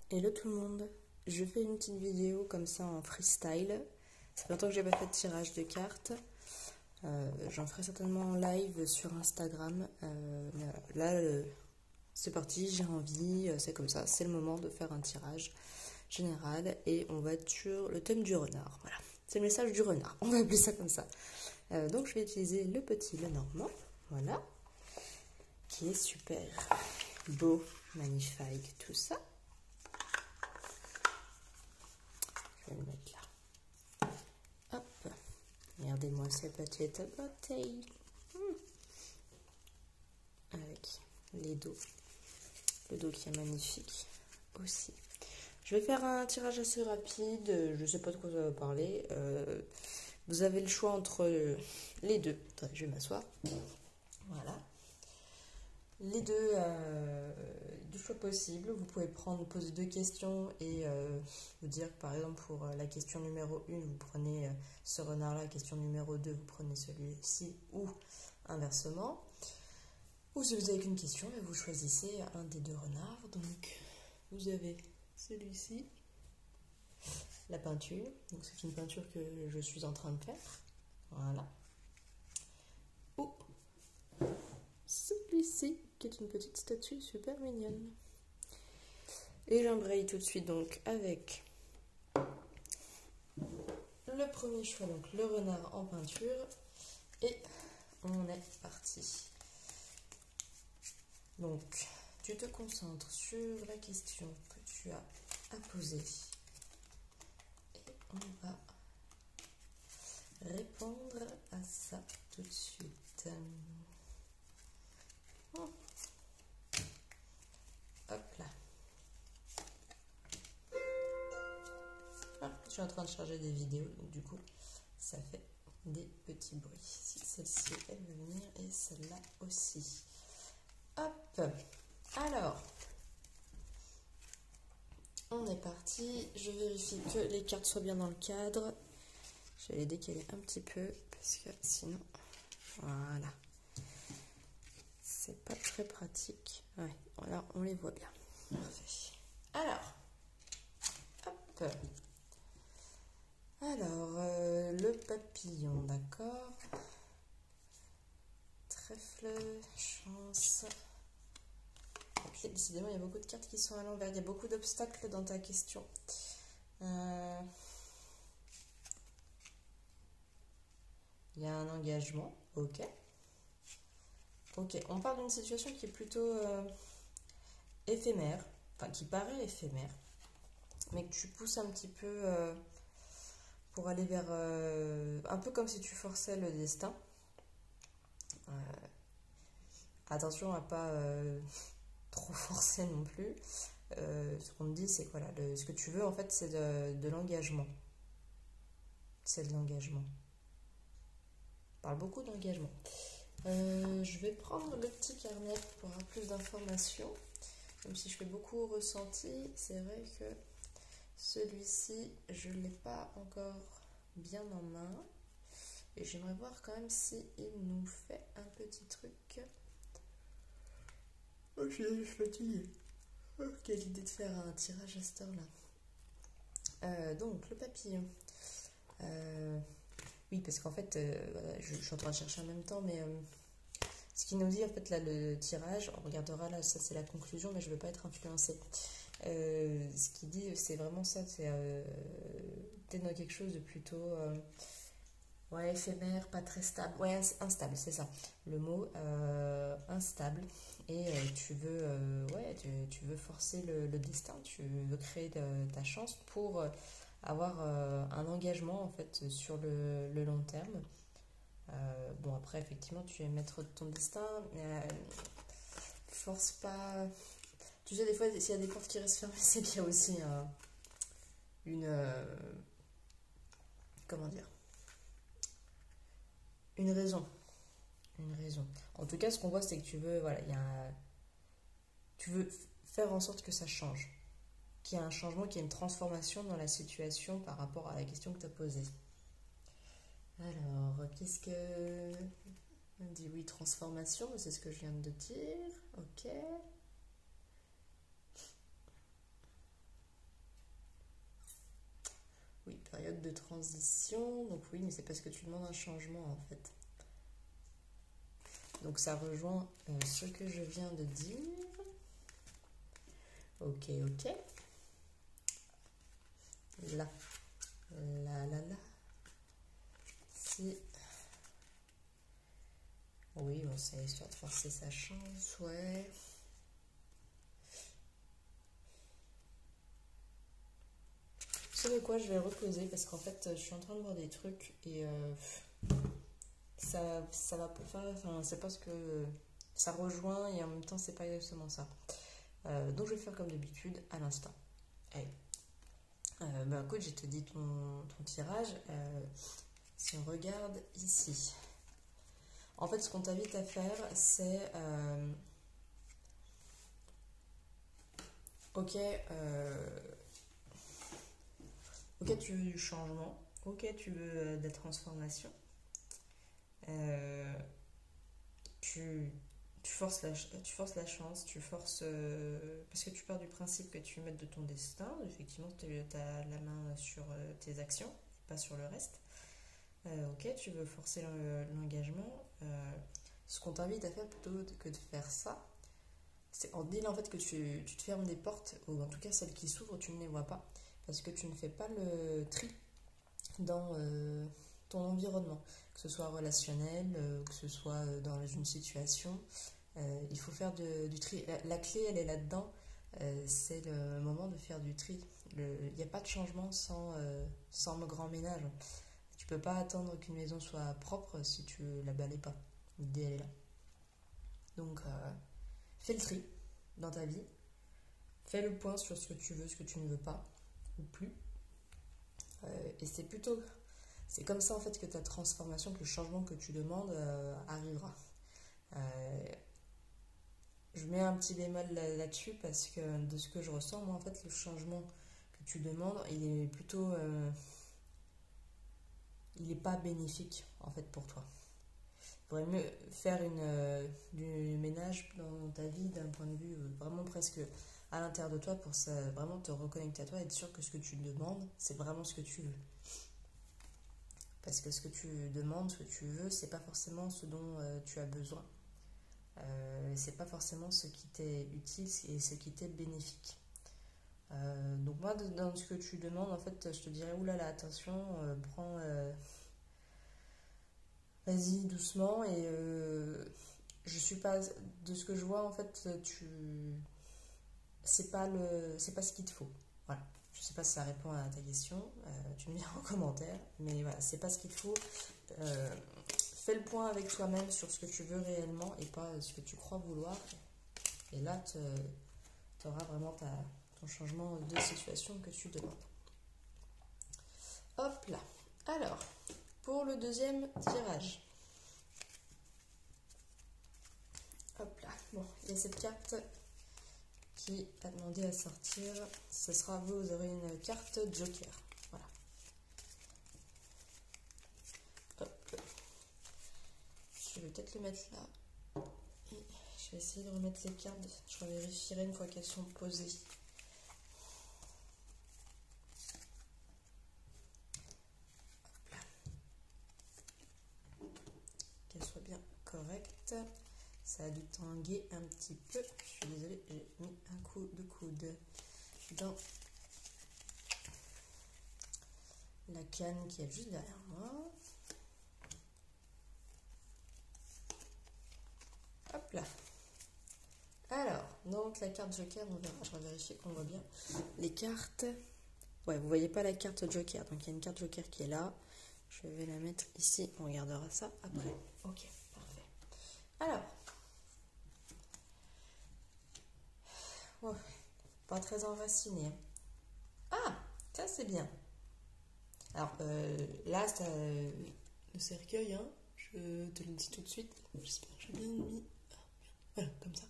Hello tout le monde, je fais une petite vidéo comme ça en freestyle. Ça fait longtemps que j'ai pas fait de tirage de cartes. J'en ferai certainement en live sur Instagram. Mais voilà, là, c'est parti, j'ai envie, c'est comme ça, c'est le moment de faire un tirage général et on va être sur le thème du renard. Voilà, c'est le message du renard, on va appeler ça comme ça. Donc je vais utiliser le petit Lenormand, voilà, qui est super beau, magnifique, tout ça. Je vais le mettre là. Hop, regardez-moi ces petites bouteilles. Avec les dos. Le dos qui est magnifique aussi. Je vais faire un tirage assez rapide. Je ne sais pas de quoi ça va parler. Vous avez le choix entre les deux. Attendez, je vais m'asseoir. Voilà. Les deux choix possibles. Vous pouvez poser deux questions et vous dire que par exemple pour la question numéro 1, vous prenez ce renard-là. Question numéro 2, vous prenez celui-ci ou inversement. Ou si vous avez qu'une question, vous choisissez un des deux renards. Donc vous avez celui-ci, la peinture. Donc c'est une peinture que je suis en train de faire. Voilà. Ou celui-ci, qui est une petite statue super mignonne. Et j'embraye tout de suite donc avec le premier choix, donc le renard en peinture. Et on est parti. Donc, tu te concentres sur la question que tu as à poser. Et on va répondre à ça tout de suite. Hop là. Ah, je suis en train de charger des vidéos, donc du coup, ça fait des petits bruits. Si celle-ci, elle veut venir, et celle-là aussi. Hop. Alors, on est parti. Je vérifie que les cartes soient bien dans le cadre. Je vais les décaler un petit peu, parce que sinon, voilà. C'est pas très pratique. Ouais, voilà, on les voit bien. Parfait. Alors, hop. Alors, le papillon, d'accord. Trèfle, chance. Ok, décidément, il y a beaucoup de cartes qui sont à l'envers. Il y a beaucoup d'obstacles dans ta question. Il y a un engagement, ok. Ok, on parle d'une situation qui est plutôt éphémère, enfin qui paraît éphémère, mais que tu pousses un petit peu pour aller vers... un peu comme si tu forçais le destin. Attention à pas trop forcer non plus. Ce qu'on me dit, c'est que voilà, ce que tu veux en fait, c'est de l'engagement. C'est de l'engagement. On parle beaucoup d'engagement. Je vais prendre le petit carnet pour avoir plus d'informations. Même si je fais beaucoup au ressenti, c'est vrai que celui-ci, je ne l'ai pas encore bien en main. Et j'aimerais voir quand même si il nous fait un petit truc. Oh, je suis fatiguée. Oh, quelle idée de faire un tirage à cette heure-là. Donc, le papillon. Oui, parce qu'en fait, voilà, je suis en train de chercher en même temps, mais ce qui nous dit, en fait, là, le tirage, on regardera là, ça c'est la conclusion, mais je ne veux pas être influencée. Ce qu'il dit, c'est vraiment ça, c'est peut-être dans quelque chose de plutôt ouais, éphémère, pas très stable. Ouais, instable, c'est ça. Le mot instable. Et tu veux, ouais, tu veux forcer le destin, tu veux créer ta chance pour avoir un engagement en fait sur le long terme. Bon, après, effectivement, tu es maître de ton destin, mais force pas. Tu sais, des fois, s'il y a des portes qui restent fermées, c'est qu'il y a aussi une. Comment dire? Une raison. Une raison. En tout cas, ce qu'on voit, c'est que tu veux, voilà, tu veux faire en sorte que ça change. Qu'il y ait un changement, qu'il y ait une transformation dans la situation par rapport à la question que tu as posée. Alors, qu'est-ce que... On dit oui, transformation, c'est ce que je viens de dire. Ok. période de transition. Donc oui, mais c'est parce que tu demandes un changement en fait. Donc ça rejoint ce que je viens de dire. Ok, ok. Là, là. Si. Oui, bon, c'est histoire de forcer sa chance, ouais. Vous savez quoi, je vais reposer parce qu'en fait, je suis en train de voir des trucs et ça va pas. Enfin, c'est parce que ça rejoint et en même temps, c'est pas exactement ça. Donc, je vais faire comme d'habitude à l'instant. Allez. Écoute, j'ai te dit ton tirage. Si on regarde ici. En fait, ce qu'on t'invite à faire, c'est ok, ok, tu veux du changement, ok, tu veux des transformations, euh, tu, tu forces la chance, tu forces, parce que tu pars du principe que tu es maître de ton destin, effectivement, tu as la main sur tes actions, pas sur le reste. Ok, tu veux forcer l'engagement. Ce qu'on t'invite à faire plutôt que de faire ça, c'est en disant en fait que tu te fermes des portes, ou en tout cas celles qui s'ouvrent, tu ne les vois pas, parce que tu ne fais pas le tri dans ton environnement, que ce soit relationnel, que ce soit dans une situation. Il faut faire du tri. La clé, elle est là-dedans. C'est le moment de faire du tri. Il n'y a pas de changement sans grand ménage. Tu peux pas attendre qu'une maison soit propre si tu la balayes pas. L'idée, elle est là. Donc, fais le tri dans ta vie. Fais le point sur ce que tu veux, ce que tu ne veux pas, ou plus. Et c'est comme ça en fait que ta transformation, que le changement que tu demandes arrivera. Je mets un petit bémol là-dessus parce que de ce que je ressens, moi en fait le changement que tu demandes, il est plutôt, il n'est pas bénéfique en fait pour toi. Il faudrait mieux faire du ménage dans ta vie d'un point de vue vraiment presque à l'intérieur de toi pour vraiment te reconnecter à toi et être sûr que ce que tu demandes, c'est vraiment ce que tu veux. Parce que ce que tu demandes, ce que tu veux, c'est pas forcément ce dont tu as besoin. C'est pas forcément ce qui t'est utile et ce qui t'est bénéfique. Donc moi, dans ce que tu demandes, en fait, je te dirais, oulala, attention, prends, vas-y doucement et je suis pas, de ce que je vois, en fait, c'est pas ce qu'il te faut. Voilà. Je sais pas si ça répond à ta question, tu me dis en commentaire, mais voilà, c'est pas ce qu'il te faut. Fais le point avec toi-même sur ce que tu veux réellement et pas ce que tu crois vouloir. Et là, tu auras vraiment ton changement de situation que tu demandes. Hop là. Alors, pour le deuxième tirage. Hop là. Bon, il y a cette carte qui a demandé à sortir. Ce sera vous aurez une carte Joker. Voilà. Hop. Je vais peut-être le mettre là. Et je vais essayer de remettre les cartes. Je revérifierai une fois qu'elles sont posées. Qu'elles soient bien correctes. Ça a dû tanguer un petit peu. Je suis désolée, j'ai mis un coup de coude dans la canne qui est juste derrière moi. Hop là. Alors, donc la carte Joker, on verra. Je vais vérifier qu'on voit bien les cartes. Ouais, vous voyez pas la carte Joker. Donc il y a une carte Joker qui est là. Je vais la mettre ici. On regardera ça après. Ok, parfait. Alors. Oh, pas très enraciné. Ah, ça c'est bien. Alors là, c'est le cercueil, hein. Je te le dis tout de suite. J'espère que j'ai bien mis. Voilà, comme ça.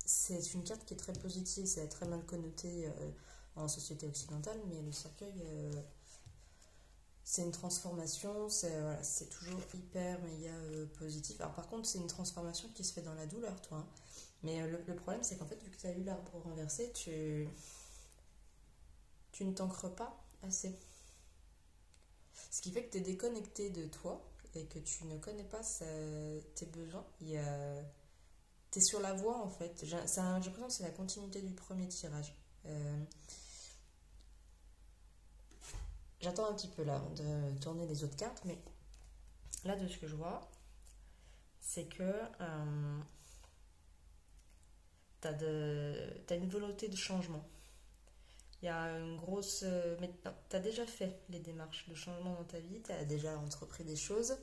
C'est une carte qui est très positive, c'est très mal connoté en société occidentale, mais le cercueil, c'est une transformation, c'est toujours hyper méga positif. Alors par contre, c'est une transformation qui se fait dans la douleur, toi. Hein. Mais le problème, c'est qu'en fait, vu que tu as eu l'arbre renversé, tu tu ne t'ancres pas assez. Ce qui fait que tu es déconnecté de toi et que tu ne connais pas tes besoins. Tu es sur la voie en fait. J'ai l'impression que c'est la continuité du premier tirage. J'attends un petit peu là de tourner les autres cartes, mais là de ce que je vois, c'est que t'as une volonté de changement. Il y a une grosse... mais tu as déjà fait les démarches de changement dans ta vie, tu as déjà entrepris des choses.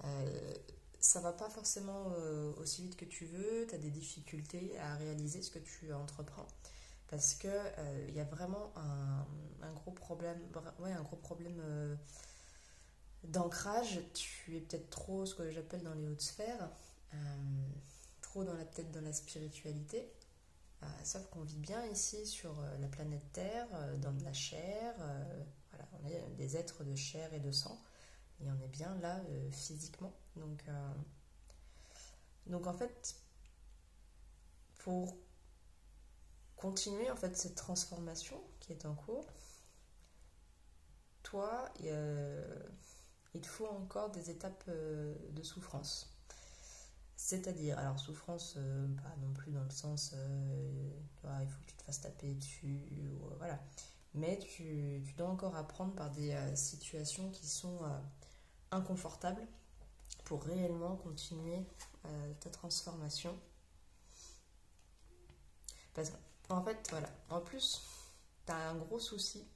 Euh, Ça va pas forcément aussi vite que tu veux, tu as des difficultés à réaliser ce que tu entreprends. Parce que il y a vraiment un gros problème, ouais, un gros problème d'ancrage. Tu es peut-être trop ce que j'appelle dans les hautes sphères, euh, trop peut-être dans la spiritualité. Sauf qu'on vit bien ici sur la planète Terre, dans de la chair. Voilà, on est des êtres de chair et de sang. Et on est bien là physiquement. Donc en fait, pour continuer en fait cette transformation qui est en cours, toi, il te faut encore des étapes de souffrance. C'est-à-dire, alors souffrance, pas non plus dans le sens, il faut que tu te fasses taper dessus, ou, voilà. Mais tu dois encore apprendre par des situations qui sont inconfortables pour réellement continuer ta transformation. Parce qu'en fait, voilà, en plus, tu as un gros souci.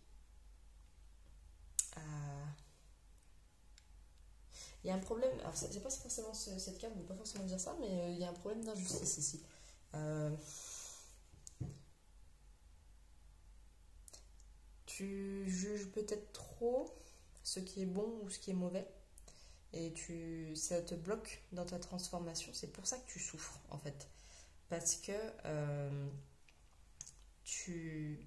Il y a un problème, alors c'est pas forcément cette carte ne veut pas forcément dire ça, mais il y a un problème d'injustice ici. Euh, Tu juges peut-être trop ce qui est bon ou ce qui est mauvais et ça te bloque dans ta transformation. C'est pour ça que tu souffres en fait. Parce que tu,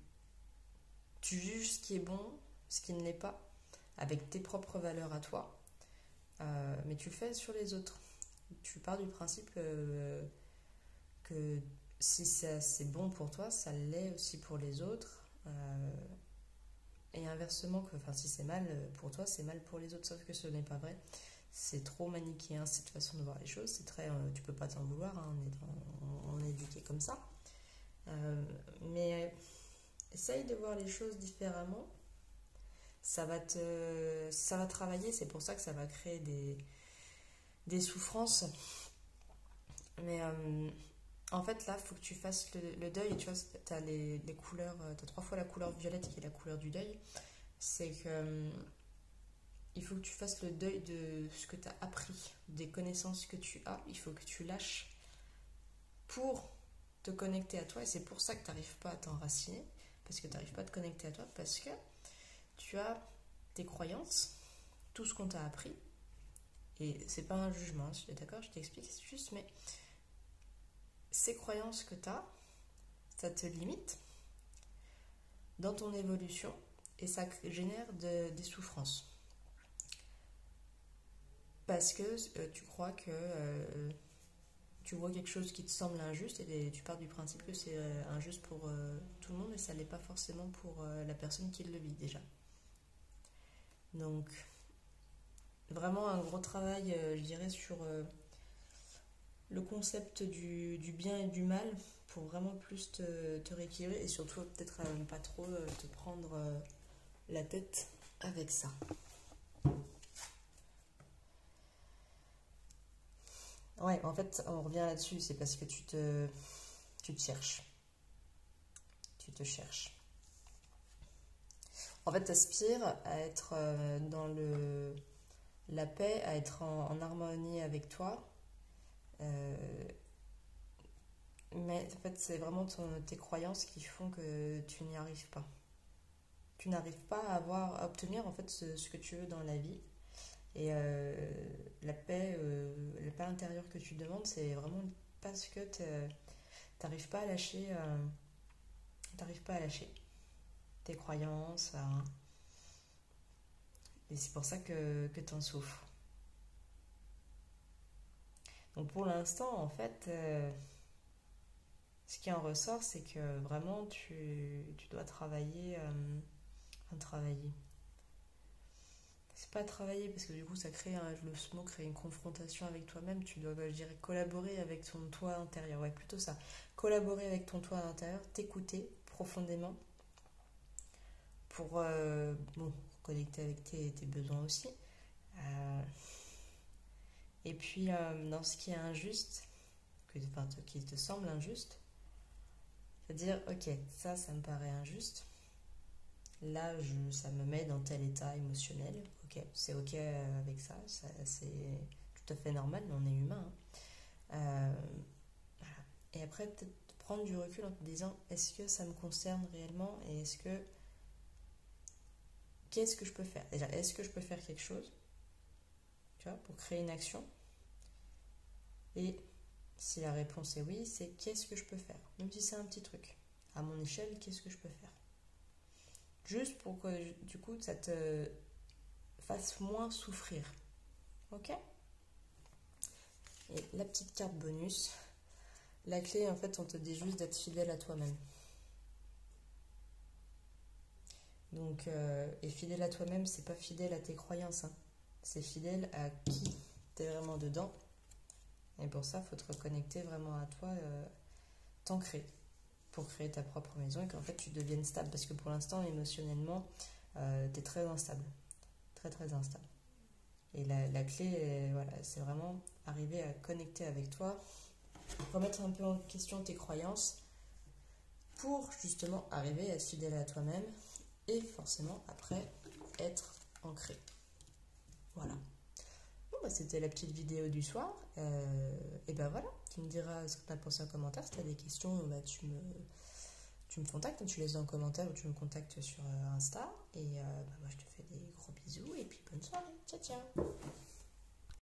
tu juges ce qui est bon, ce qui ne l'est pas, avec tes propres valeurs à toi, mais tu le fais sur les autres. Tu pars du principe que si c'est bon pour toi, ça l'est aussi pour les autres. Et inversement, enfin, si c'est mal pour toi, c'est mal pour les autres, sauf que ce n'est pas vrai. C'est trop manichéen cette façon de voir les choses. C'est très, tu peux pas t'en vouloir, hein, on est éduqué comme ça. Mais essaye de voir les choses différemment. Ça va travailler. C'est pour ça que ça va créer des souffrances. Mais en fait, là, il faut que tu fasses le deuil. Et tu vois, tu as les couleurs, tu as 3 fois la couleur violette qui est la couleur du deuil. C'est que il faut que tu fasses le deuil de ce que tu as appris, des connaissances que tu as. Il faut que tu lâches pour te connecter à toi. Et c'est pour ça que tu n'arrives pas à t'enraciner, parce que tu n'arrives pas à te connecter à toi, parce que tu as tes croyances, tout ce qu'on t'a appris. Et c'est pas un jugement, je suis d'accord, je t'explique, c'est juste, mais ces croyances que tu as, ça te limite dans ton évolution et ça génère des souffrances. Parce que tu crois que tu vois quelque chose qui te semble injuste et tu pars du principe que c'est injuste pour tout le monde et ça ne l'est pas forcément pour la personne qui le vit déjà. Donc, vraiment un gros travail, je dirais, sur le concept du bien et du mal pour vraiment plus te rééquilibrer et surtout peut-être pas trop te prendre la tête avec ça. Ouais, en fait, on revient là-dessus, c'est parce que tu te cherches. Tu te cherches. En fait, tu aspires à être dans la paix, à être en harmonie avec toi. Mais en fait, c'est vraiment tes croyances qui font que tu n'y arrives pas. Tu n'arrives pas à obtenir en fait ce que tu veux dans la vie. Et la paix intérieure que tu demandes, c'est vraiment parce que t'arrives pas à lâcher, t'arrives pas à lâcher tes croyances. Et c'est pour ça que t'en souffres. Donc pour l'instant, en fait, ce qui en ressort, c'est que vraiment, tu dois travailler. Travailler. C'est pas travailler, parce que du coup, ça crée, le mot crée une confrontation avec toi-même. Tu dois, je dirais, collaborer avec ton toi intérieur. Ouais, plutôt ça. Collaborer avec ton toi intérieur, t'écouter profondément pour, bon, connecter avec tes besoins aussi. Euh, et puis, dans ce qui est injuste, enfin, qui te semble injuste, c'est-à-dire, ok, ça me paraît injuste. Là, ça me met dans tel état émotionnel. Ok, c'est ok avec ça, c'est tout à fait normal, mais on est humain. Voilà. Et après, peut-être prendre du recul en te disant, est-ce que ça me concerne réellement et qu'est-ce que je peux faire? Déjà, est-ce que je peux faire quelque chose, tu vois, pour créer une action? Et si la réponse est oui, c'est qu'est-ce que je peux faire? Même si c'est un petit truc. À mon échelle, qu'est-ce que je peux faire? Juste pour que, du coup, ça te fasse moins souffrir. Ok? Et la petite carte bonus, la clé, en fait, on te dit juste d'être fidèle à toi-même. Donc, et fidèle à toi-même, c'est pas fidèle à tes croyances, hein. C'est fidèle à qui t'es vraiment dedans. Et pour ça, il faut te reconnecter vraiment à toi, t'ancrer pour créer ta propre maison et qu'en fait tu deviennes stable. Parce que pour l'instant, émotionnellement, t'es très instable. Très très instable. Et la clé, voilà, c'est vraiment arriver à connecter avec toi, remettre un peu en question tes croyances pour justement arriver à être fidèle à toi-même et forcément après être ancré. Voilà. Bon, bah, c'était la petite vidéo du soir. Et ben voilà, tu me diras ce que tu as pensé en commentaire. Si tu as des questions, bah, tu me contactes, tu laisses dans le commentaire ou tu me contactes sur Insta. Et bah, moi je te fais des gros bisous et puis bonne soirée. Ciao ciao.